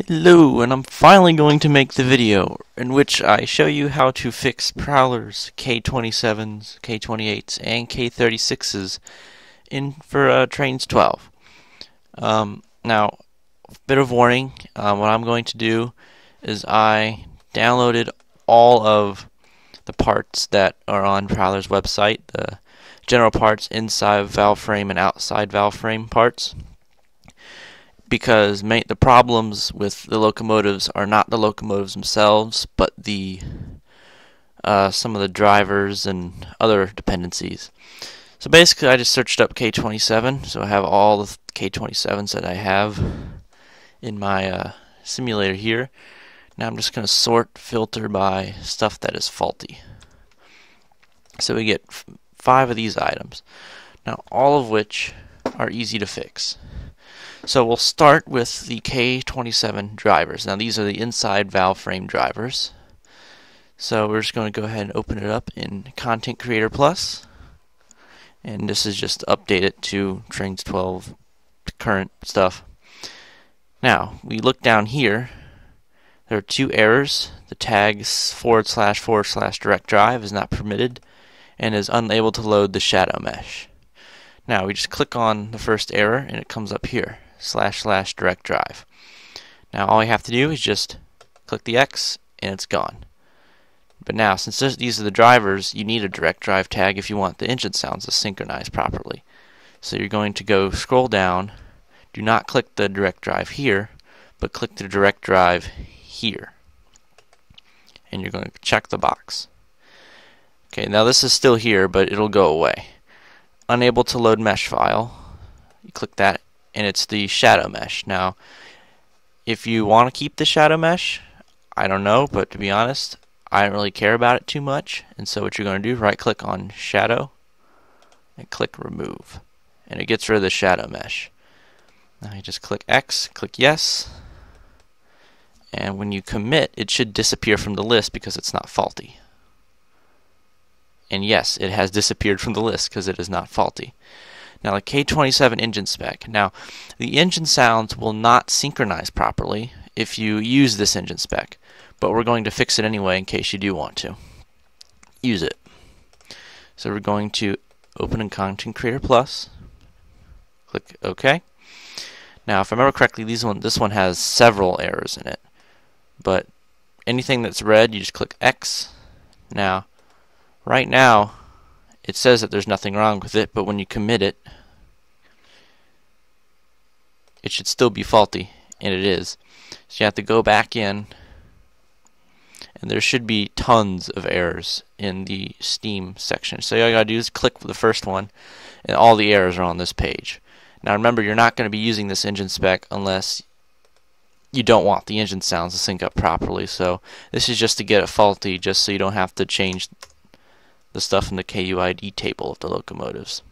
Hello, and I'm finally going to make the video in which I show you how to fix Prowlers, K27s, K28s, and K36s for Trainz 12. Now, bit of warning, what I'm going to do is I downloaded all of the parts that are on Prowler's website, the general parts, inside valve frame and outside valve frame parts, because the problems with the locomotives are not the locomotives themselves, but the some of the drivers and other dependencies. So basically, I just searched up K27, so I have all the K27s that I have in my simulator here. Now I'm just going to filter by stuff that is faulty. So we get 5 of these items. Now all of which are easy to fix. So we'll start with the K27 drivers. Now these are the inside valve frame drivers. So we're just going to go ahead and open it up in Content Creator Plus. And this is just to update it to Trainz 12 current stuff. Now, we look down here. There are 2 errors. The tags // direct drive is not permitted and is unable to load the shadow mesh. Now, we just click on the first error and it comes up here, // direct drive. Now, all you have to do is just click the X and it's gone. But now, since these are the drivers, you need a direct drive tag if you want the engine sounds to synchronize properly. So you're going to go scroll down. Do not click the direct drive here, but click the direct drive here. And you're going to check the box. Okay, now this is still here, but it'll go away. Unable to load mesh file. You click that, and it's the shadow mesh. Now, if you want to keep the shadow mesh, I don't know, but to be honest, I don't really care about it too much. And so what you're going to do, right click on shadow and click remove. And it gets rid of the shadow mesh. Now you just click X, click yes. And when you commit, it should disappear from the list because it's not faulty. And yes, it has disappeared from the list because it is not faulty. Now the K27 engine spec. Now the engine sounds will not synchronize properly if you use this engine spec, but we're going to fix it anyway in case you do want to use it. So we're going to open in Content Creator Plus, click OK. Now if I remember correctly, this one has several errors in it, but anything that's red, you just click X. Now right now it says that there's nothing wrong with it, but when you commit it, it should still be faulty, and it is. So you have to go back in, and there should be tons of errors in the Steam section. So all you gotta do is click the first one, and all the errors are on this page. Now remember, you're not going to be using this engine spec unless you don't want the engine sounds to sync up properly. So this is just to get it faulty, just so you don't have to change the stuff in the KUID table of the locomotives.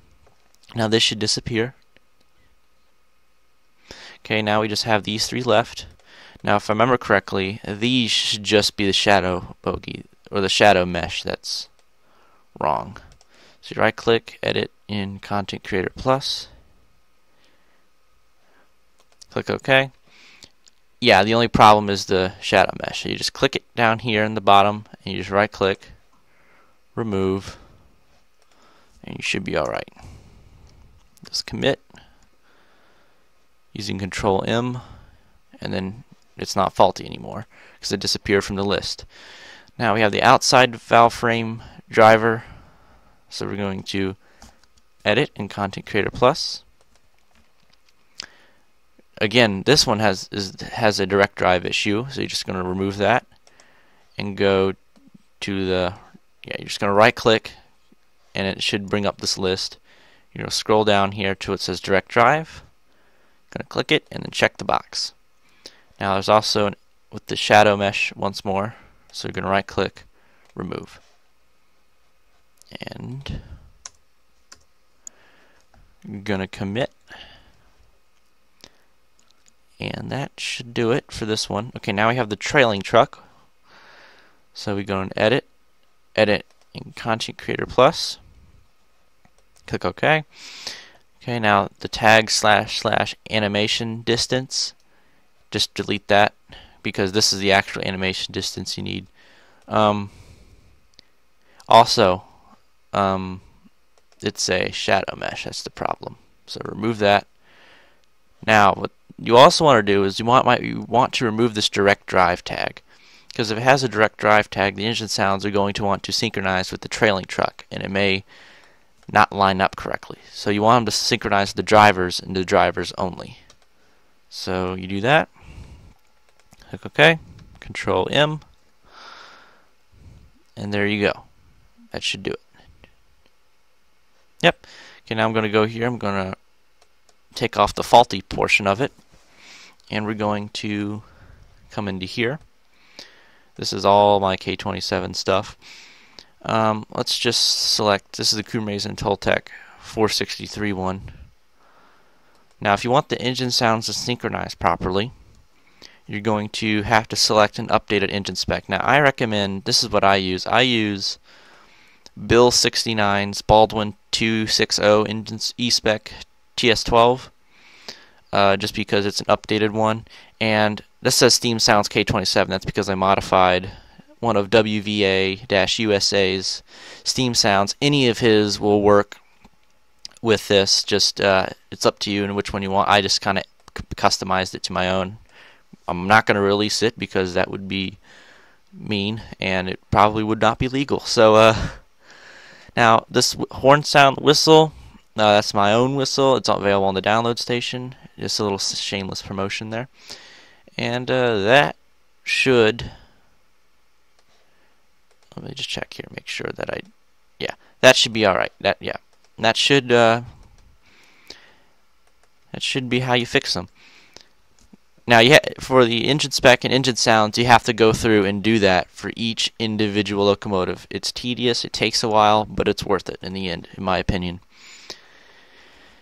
Now this should disappear. Okay, now we just have these 3 left. Now if I remember correctly, these should just be the shadow bogey, or the shadow mesh that's wrong. So you right click, edit in Content Creator Plus. Click OK. Yeah, the only problem is the shadow mesh. So you just click it down here in the bottom, and you just right click, remove, and you should be alright. Just commit using Control M, and then it's not faulty anymore because it disappeared from the list. Now we have the outside valve frame driver, so we're going to edit in Content Creator Plus. Again, this one has a direct drive issue, so you're just going to remove that and go to the you're just going to right click, and it should bring up this list. You're going to scroll down here to it says direct drive. Going to click it and then check the box. Now there's also with the shadow mesh once more, so you're going to right click, remove, and you're going to commit, and that should do it for this one. Okay, now we have the trailing truck, so we go and edit in Content Creator Plus, click OK. Okay, now the tag // animation distance, just delete that because this is the actual animation distance you need. Also, it's a shadow mesh. That's the problem. So remove that. Now, what you also want to do is you want to remove this direct drive tag, because if it has a direct drive tag, the engine sounds are going to want to synchronize with the trailing truck, and it may not line up correctly. So you want them to synchronize the drivers and the drivers only. So you do that. Click OK. Control M. And there you go. That should do it. Yep. Okay, now I'm going to go here. I'm going to take off the faulty portion of it. And we're going to come into here. This is all my K27 stuff. Let's just select, this is the Kumaze and Toltec 463 one. Now if you want the engine sounds to synchronize properly, you're going to have to select an updated engine spec. Now I recommend, this is what I use. I use Bill 69's Baldwin 260 engine E-Spec TS12, just because it's an updated one. And this says Steam Sounds K27. That's because I modified one of WVA-USA's Steam Sounds. Any of his will work with this. Just it's up to you and which one you want. I just kind of customized it to my own. I'm not going to release it because that would be mean and it probably would not be legal. So now this horn sound whistle, that's my own whistle. It's available on the download station. Just a little shameless promotion there. And that should, let me just check here, make sure that that should be alright. That should be how you fix them. Now, for the engine spec and engine sounds, you have to go through and do that for each individual locomotive. It's tedious, it takes a while, but it's worth it in the end, in my opinion.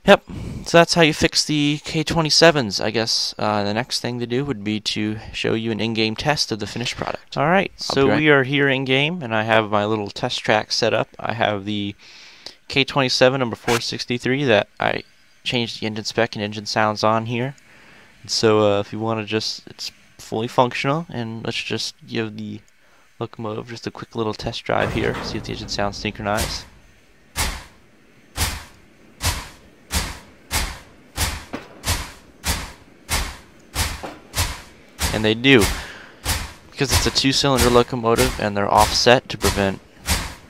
Yep, so that's how you fix the K27s. I guess the next thing to do would be to show you an in-game test of the finished product. Alright, so we are here in-game, and I have my little test track set up. I have the K27 number 463 that I changed the engine spec and engine sounds on here. So if you want to just, it's fully functional, and let's just give the locomotive just a quick little test drive here, see if the engine sounds synchronized. And they do, because it's a 2-cylinder locomotive and they're offset to prevent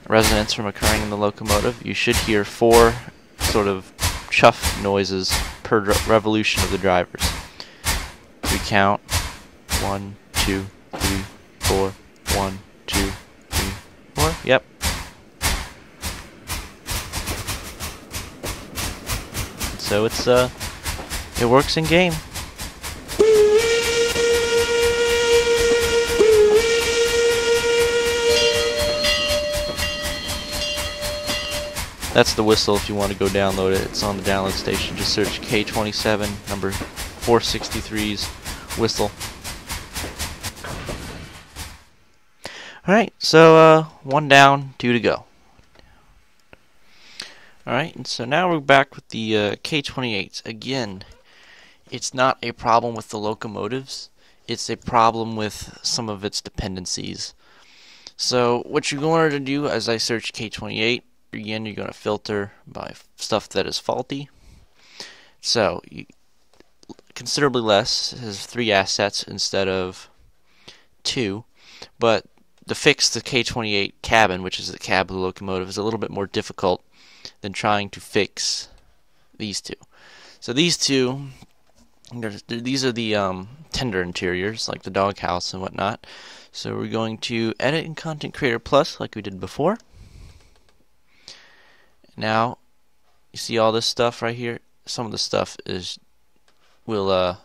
resonance from occurring in the locomotive. You should hear 4 sort of chuff noises per revolution of the drivers. We count 1, 2, 3, 4, 1, 2, 3, 4. Yep. So it's it works in game. That's the whistle if you want to go download it. It's on the download station. Just search K27 number 463's whistle. Alright, so 1 down, 2 to go. Alright, and so now we're back with the K28s. Again, it's not a problem with the locomotives. It's a problem with some of its dependencies. So what you're going to do as I search K28, again, you're going to filter by stuff that is faulty. So, considerably less, it has 3 assets instead of 2. But to fix the K28 Cabin, which is the cab of the locomotive, is a little bit more difficult than trying to fix these 2. So these 2, these are the tender interiors, like the doghouse and whatnot. So we're going to edit in Content Creator Plus, like we did before. Now, you see all this stuff right here? Some of the stuff will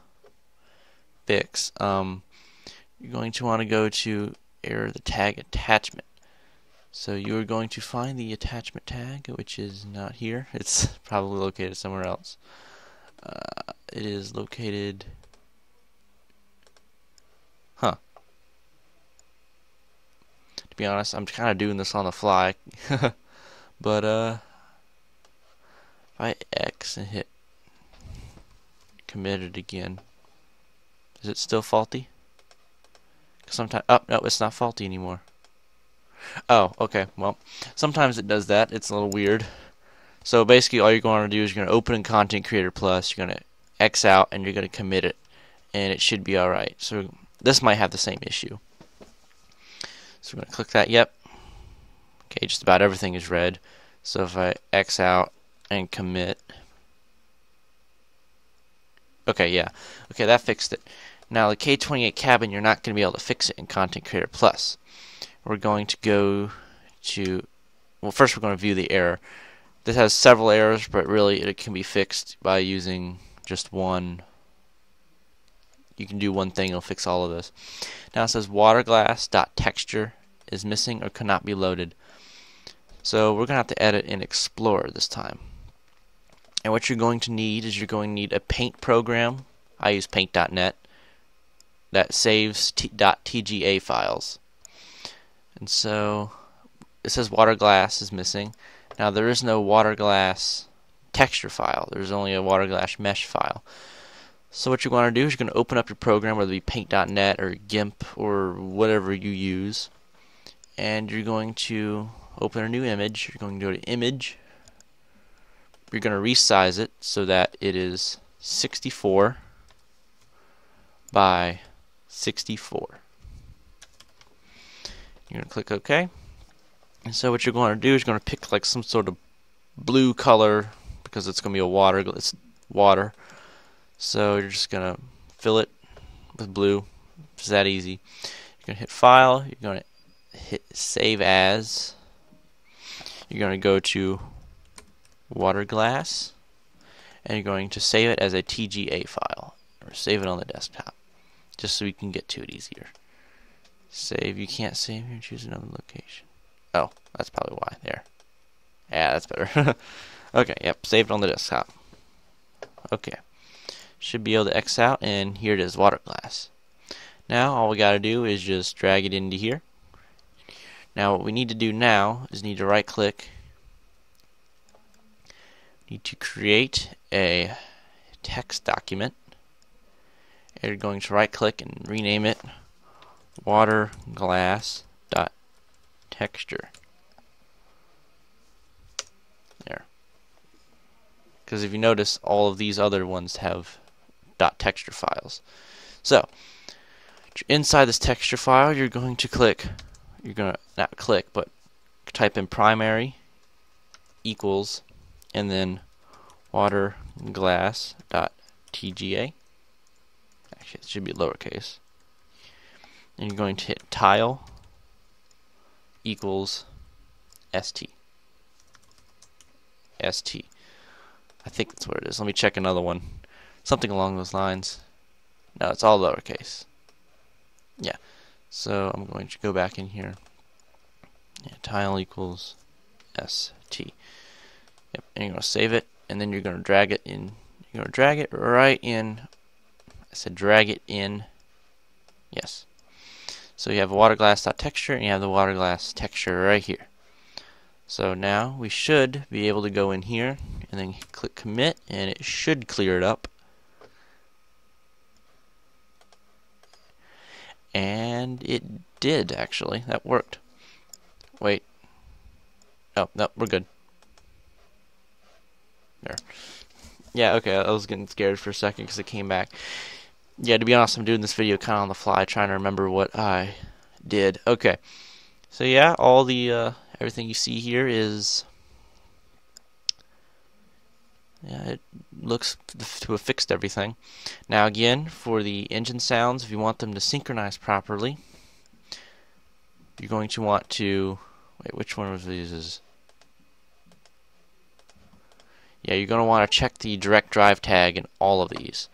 fix. You're going to want to go to error the tag attachment. So you're going to find the attachment tag, which is not here. It's probably located somewhere else. It is located... To be honest, I'm kind of doing this on the fly. But, if I X and hit commit it again, is it still faulty? sometimes, oh no, it's not faulty anymore. Oh, okay, well, sometimes it does that. It's a little weird. So basically all you're going to do is you're going to open in Content Creator Plus, you're going to X out, and you're going to commit it, and it should be alright. So this might have the same issue. So we're going to click that, yep. Okay, just about everything is red. So if I X out and commit, okay, yeah. Okay, that fixed it. Now the K28 Cabin, you're not going to be able to fix it in Content Creator Plus. We're going to go to, well, first we're going to view the error. This has several errors, but really it can be fixed by using just one. You can do one thing, it'll fix all of this. Now it says waterglass.texture is missing or cannot be loaded. So we're going to have to edit in Explorer this time. And what you're going to need is you're going to need a paint program. I use paint.net that saves .tga files. And so it says waterglass is missing. Now there is no waterglass texture file. There's only a waterglass mesh file. So what you want to do is you're going to open up your program, whether it be paint.net or GIMP or whatever you use, and you're going to open a new image. You're going to go to Image. You're going to resize it so that it is 64 by 64. You're going to click OK. And so what you're going to do is you're going to pick like some sort of blue color because it's going to be it's water. So you're just going to fill it with blue. It's that easy. You're going to hit File. You're going to hit Save As. You're going to go to Waterglass, and you're going to save it as a TGA file, or save it on the desktop, just so we can get to it easier. Save. You can't save here. Choose another location. Oh, that's probably why. There. Yeah, that's better. Okay, yep, save it on the desktop. Okay. Should be able to X out, and here it is, Waterglass. Now, all we got to do is just drag it into here. Now, what we need to do now is need to right-click. Need to create a text document. And you're going to right-click and rename it waterglass.texture. There. Because if you notice, all of these other ones have .texture files. So, inside this texture file, you're going to click, not click, but type in primary equals, and then waterglass.tga. Actually, it should be lowercase. And you're going to hit tile equals st. st. I think that's what it is. Let me check another one. Something along those lines. No, it's all lowercase. Yeah. So I'm going to go back in here. Yeah, tile equals st. Yep. And you're going to save it, and then you're going to drag it in. You're going to drag it right in. I said drag it in. Yes. So you have waterglass.texture, and you have the waterglass texture right here. So now we should be able to go in here and then click commit, and it should clear it up. And it did, actually. That worked. Wait. Oh, no, we're good. There. Yeah, okay, I was getting scared for a second because it came back. Yeah, to be honest, I'm doing this video kind of on the fly, trying to remember what I did. Okay. So yeah, all the everything you see here is, yeah, it looks to have fixed everything. Now again, for the engine sounds, if you want them to synchronize properly, you're going to want to, wait, which one of these is? Yeah, you're going to want to check the direct drive tag in all of these.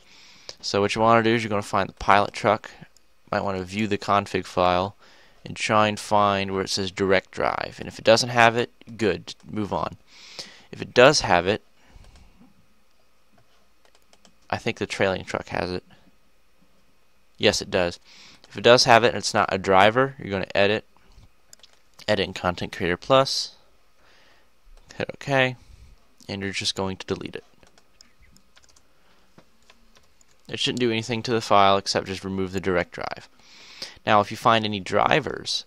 So what you want to do is you're going to find the pilot truck. You might want to view the config file and try and find where it says direct drive. And if it doesn't have it, good, move on. If it does have it, I think the trailing truck has it. Yes, it does. If it does have it and it's not a driver, you're going to edit in Content Creator Plus, hit OK, and you're just going to delete it. It shouldn't do anything to the file except just remove the direct drive. Now, if you find any drivers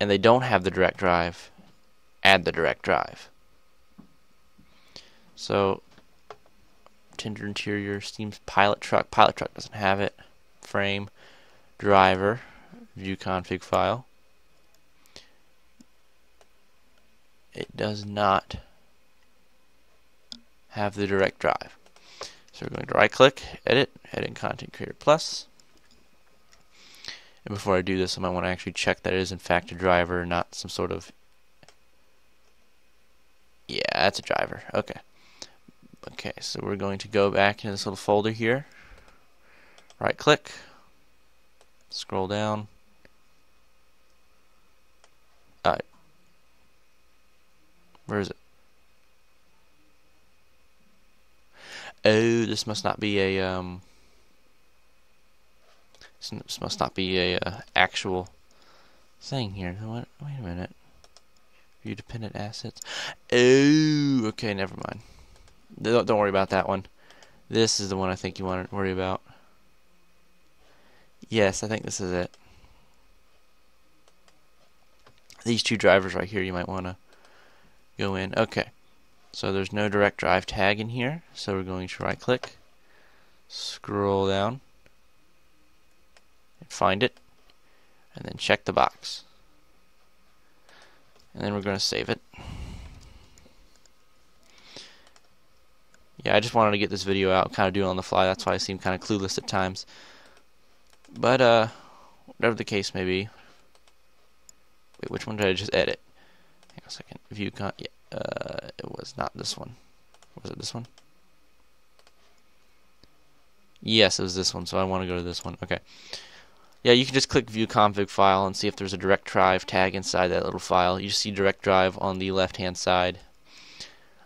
and they don't have the direct drive, add the direct drive. So, tender interior, Steam's pilot truck. Pilot truck doesn't have it. Frame, driver, view config file. It does not have the direct drive. So we're going to right click, edit in Content Creator Plus. And before I do this, I might want to actually check that it is in fact a driver, not some sort of... Yeah, that's a driver. Okay. Okay, so we're going to go back into this little folder here. Right click. Scroll down. Where is it? Oh, this must not be a this must not be a actual thing here. What? Wait a minute. View dependent assets. Oh, okay, never mind. Don't worry about that one. This is the one I think you want to worry about. Yes, I think this is it. These two drivers right here, you might want to go in. Okay. So there's no direct drive tag in here, so we're going to right click, scroll down, and find it, and then check the box. And then we're going to save it. Yeah, I just wanted to get this video out, kind of do it on the fly. That's why I seem kind of clueless at times. But whatever the case may be. Wait, which one did I just edit? Hang on a second. View con. Yeah. It was not this one. Was it this one? Yes, it was this one, so I want to go to this one. Okay. Yeah, you can just click View Config File and see if there's a direct drive tag inside that little file. You see direct drive on the left-hand side.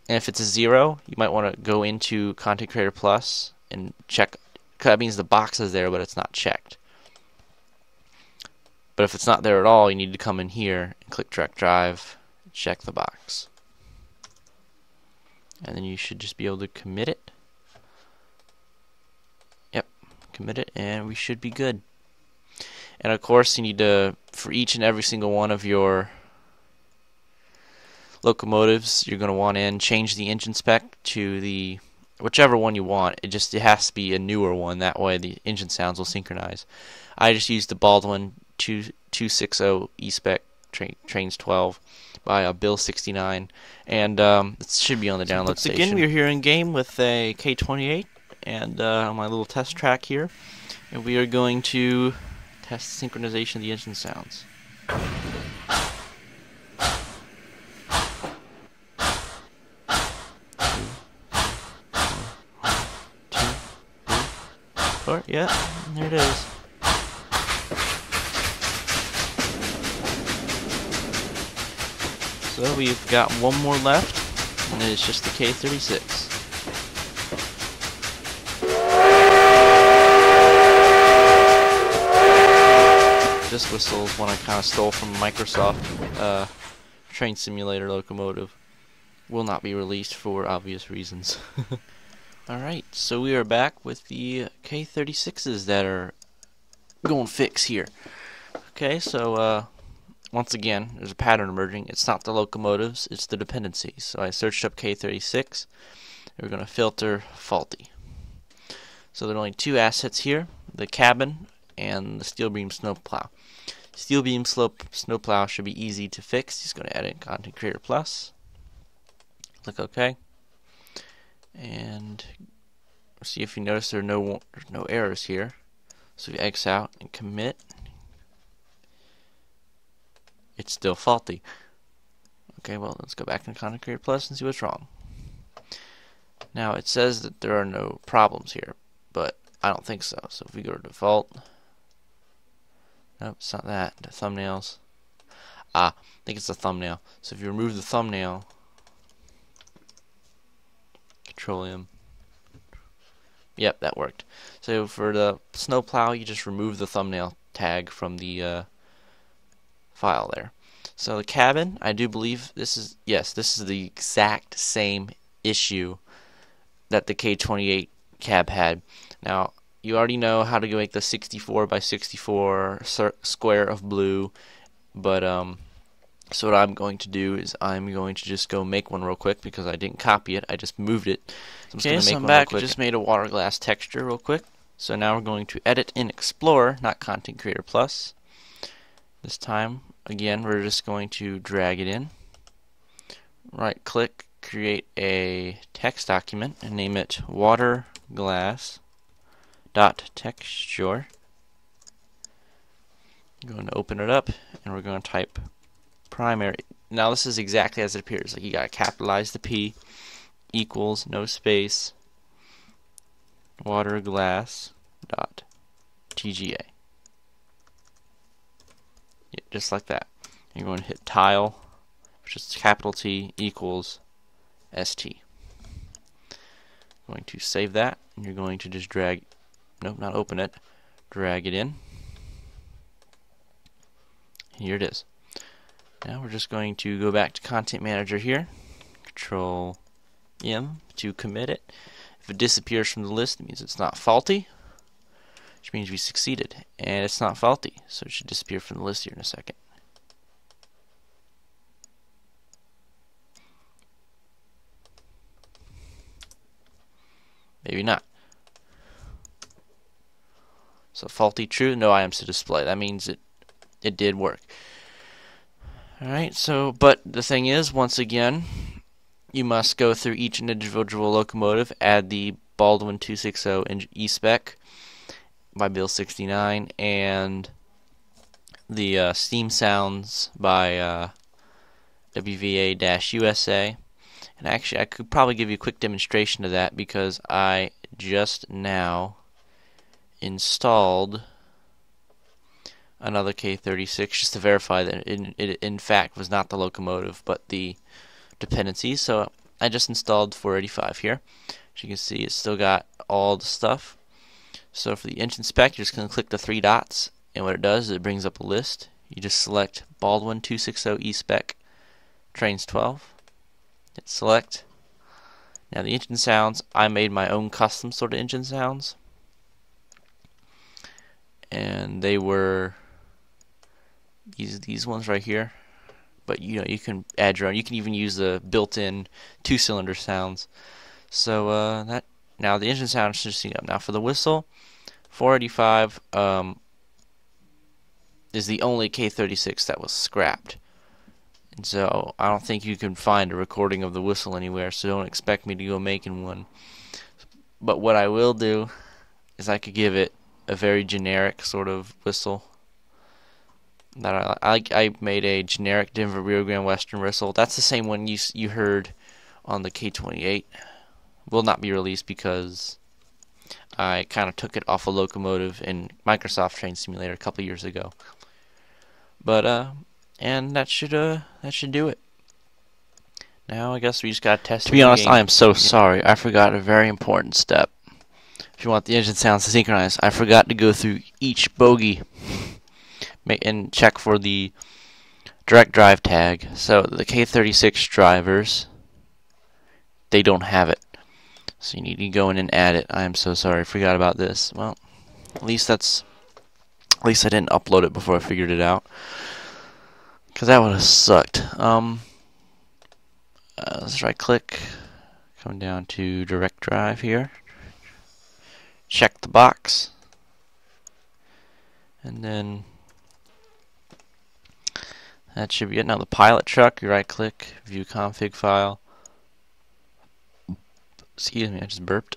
And if it's a 0, you might want to go into Content Creator Plus and check. That means the box is there, but it's not checked. But if it's not there at all, you need to come in here and click Direct Drive, check the box. And then you should just be able to commit it. Yep, commit it, and we should be good. And of course, you need to, for each and every single one of your locomotives, you're going to want to change the engine spec to the whichever one you want. It has to be a newer one. That way, the engine sounds will synchronize. I just used the Baldwin 260 E-Spec Trainz 12 by Bill 69, and it should be on the download station. Again, we're here in game with a K28 and on my little test track here, and we are going to test synchronization of the engine sounds. Yeah, there it is. So we've got one more left, and it's just the K36. This whistle is one I kind of stole from Microsoft Train Simulator locomotive. Will not be released for obvious reasons. Alright, so we are back with the K36s that are going fix here. Okay, so once again, there's a pattern emerging. It's not the locomotives, it's the dependencies. So I searched up K36. We're going to filter faulty. So there are only two assets here, the cabin and the steel beam snowplow. Steel beam snowplow should be easy to fix. Just going to edit Content Creator Plus. Click OK. And see if you notice there's no errors here. So if you X out and commit, it's still faulty. Okay, well, let's go back in Content Creator Plus and see what's wrong. Now it says that there are no problems here, but I don't think so. So if we go to default, nope, it's not that. The thumbnails. I think it's the thumbnail. So if you remove the thumbnail, Control M. Yep, that worked. So for the snowplow, you just remove the thumbnail tag from the file there. So the cabin, I do believe this is, yes, this is the exact same issue that the K28 cab had. Now, you already know how to make the 64 by 64 square of blue, but so what I'm going to do is I'm going to just go make one real quick because I didn't copy it, I just moved it. So I'm back. I just made a water glass texture real quick. So now we're going to edit in Explorer, not Content Creator Plus. This time, again, we're just going to drag it in. Right click, create a text document, and name it water glass dot texture. I'm going to open it up, and we're going to type primary. Now this is exactly as it appears. Like, you gotta capitalize the P, equals, no space, water glass dot TGA. Yeah, just like that. You're going to hit tile, which is capital T, equals ST. Going to save that, and you're going to just drag, nope, not open it, drag it in. Here it is. Now we're just going to go back to Content Manager here, Control M to commit it. If it disappears from the list, it means it's not faulty, which means we succeeded. And it's not faulty, so it should disappear from the list here in a second. Maybe not. So faulty true, no items to display. That means it did work. Alright, so, but the thing is, once again, you must go through each individual locomotive, add the Baldwin 260 E-Spec by Bill 69, and the Steam Sounds by WVA-USA. And actually, I could probably give you a quick demonstration of that because I just now installed another K36 just to verify that it in fact was not the locomotive but the dependencies. So I just installed 485 here. As you can see, it's still got all the stuff. So for the engine spec, you're just going to click the three dots, and what it does is it brings up a list. You just select Baldwin 260 E-Spec Trainz 12. Hit select. Now the engine sounds, I made my own custom sort of engine sounds, and they were these ones right here. But you know, you can add your own. You can even use the built-in two-cylinder sounds. So that now the engine sound should see up. Now for the whistle, 485 is the only K36 that was scrapped. And so I don't think you can find a recording of the whistle anywhere, so don't expect me to go making one. But what I will do is I could give it a very generic sort of whistle. That I made a generic Denver Rio Grande Western whistle. That's the same one you heard on the K28. Will not be released because I kind of took it off a locomotive in Microsoft Train Simulator a couple years ago. But and that should do it. Now I guess we just gotta test. To be honest, I am so sorry. I forgot a very important step. If you want the engine sounds to synchronize, I forgot to go through each bogie and check for the direct drive tag. So the K26 drivers, they don't have it. So you need to go in and add it. I am so sorry. I forgot about this. Well, at least I didn't upload it before I figured it out, because that would have sucked. Let's right click, come down to direct drive here, check the box, and then that should be it. Now the pilot truck, you right click, view config file. Excuse me, I just burped.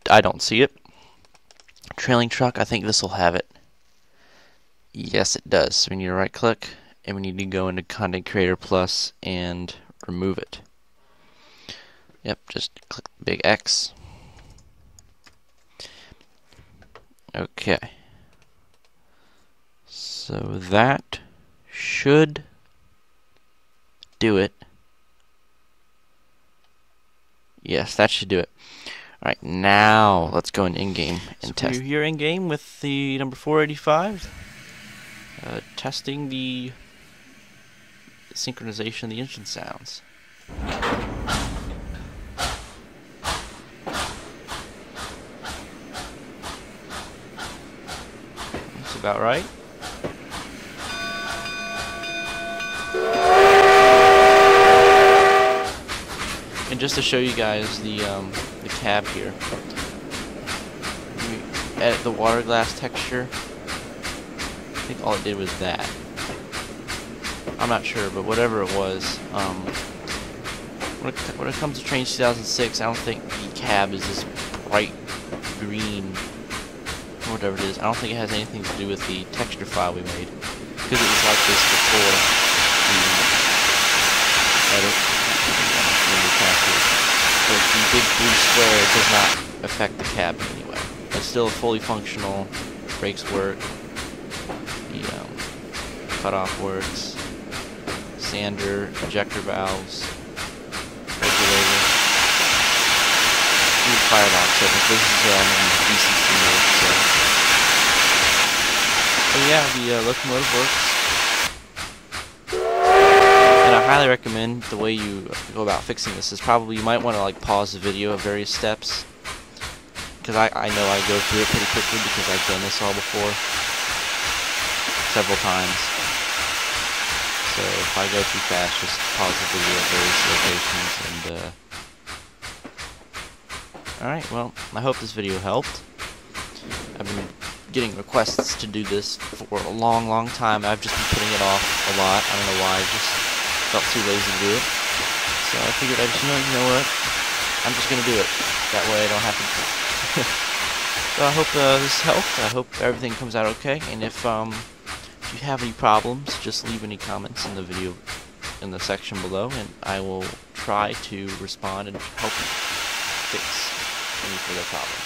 I don't see it. Trailing truck, I think this will have it. Yes, it does. So we need to right click, and we need to go into Content Creator Plus and remove it. Yep, just click the big X. Okay. So that should do it. Yes, that should do it. Alright, now let's go in-game and test. We're here in-game with the number 485. Testing the synchronization of the engine sounds. So, 485 Looks about right. And just to show you guys the cab here, we edit the water glass texture. I think all it did was that. I'm not sure, but whatever it was, when it comes to Trainz 2006, I don't think the cab is this bright green, or whatever it is. I don't think it has anything to do with the texture file we made, because it was like this before the edit. But the big blue square does not affect the cab in any way. It's still fully functional. Brakes work. The cutoff works. Sander, ejector valves, regulator. Firebox. So this is in DCC mode. So yeah, the locomotive works. And I highly recommend the way you go about fixing this is probably you might want to like pause the video of various steps, because I know I go through it pretty quickly because I've done this all before several times. So if I go too fast, just pause the video at various locations. And alright, well, I hope this video helped. I've been getting requests to do this for a long time. I've just been putting it off a lot. I don't know why. I just felt too lazy to do it. So I figured I'd just, you know what? I'm just going to do it. That way I don't have to... So I hope this helped. I hope everything comes out okay. And if you have any problems, just leave any comments in the video, in the section below, and I will try to respond and help you fix any further problems.